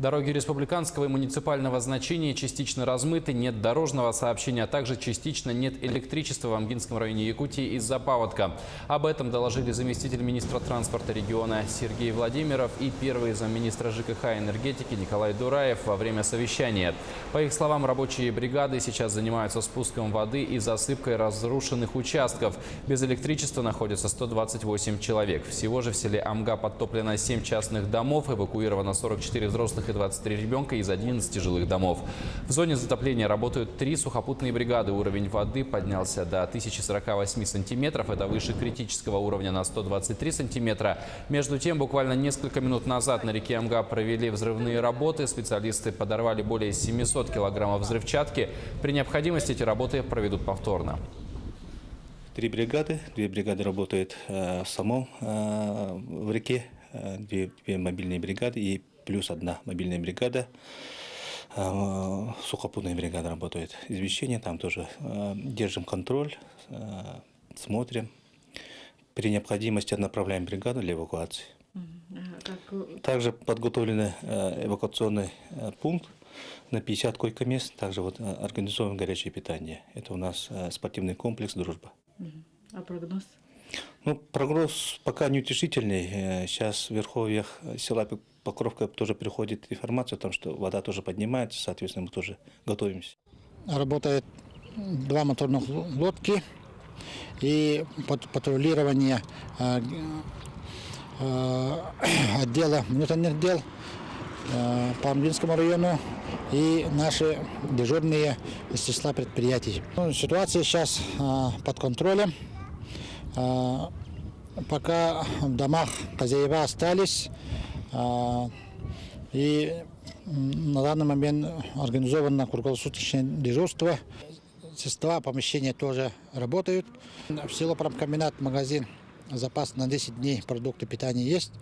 Дороги республиканского и муниципального значения частично размыты, нет дорожного сообщения, а также частично нет электричества в Амгинском районе Якутии из-за паводка. Об этом доложили заместитель министра транспорта региона Сергей Владимиров и первый замминистра ЖКХ и энергетики Николай Дураев во время совещания. По их словам, рабочие бригады сейчас занимаются спуском воды и засыпкой разрушенных участков. Без электричества находится 128 человек. Всего же в селе Амга подтоплено 7 частных домов, эвакуировано 44 взрослых и 23 ребенка из 11 жилых домов. В зоне затопления работают 3 сухопутные бригады. Уровень воды поднялся до 1048 сантиметров. Это выше критического уровня на 123 сантиметра. Между тем, буквально несколько минут назад на реке Амга провели взрывные работы. Специалисты подорвали более 700 килограммов взрывчатки. При необходимости эти работы проведут повторно. 3 бригады. 2 бригады работают в реке, 2 мобильные бригады и плюс 1 мобильная бригада. Сухопутная бригада работает. Извещение там тоже. Держим контроль, смотрим. При необходимости направляем бригаду для эвакуации. Также подготовлен эвакуационный пункт на 50 койко-мест. Также организован горячее питание. Это у нас спортивный комплекс «Дружба». А прогноз? Прогноз пока неутешительный. Сейчас в верховьях села Покровка тоже приходит информация о том, что вода тоже поднимается. Соответственно, мы тоже готовимся. Работает 2 моторных лодки и патрулирование отдела внутренних дел по Амгинскому району и наши дежурные из числа предприятий. Ситуация сейчас под контролем. Пока в домах хозяева остались, и на данный момент организовано круглосуточное дежурство. Средства помещения тоже работают. В село Промкомбинат магазин запас на 10 дней продукты питания есть.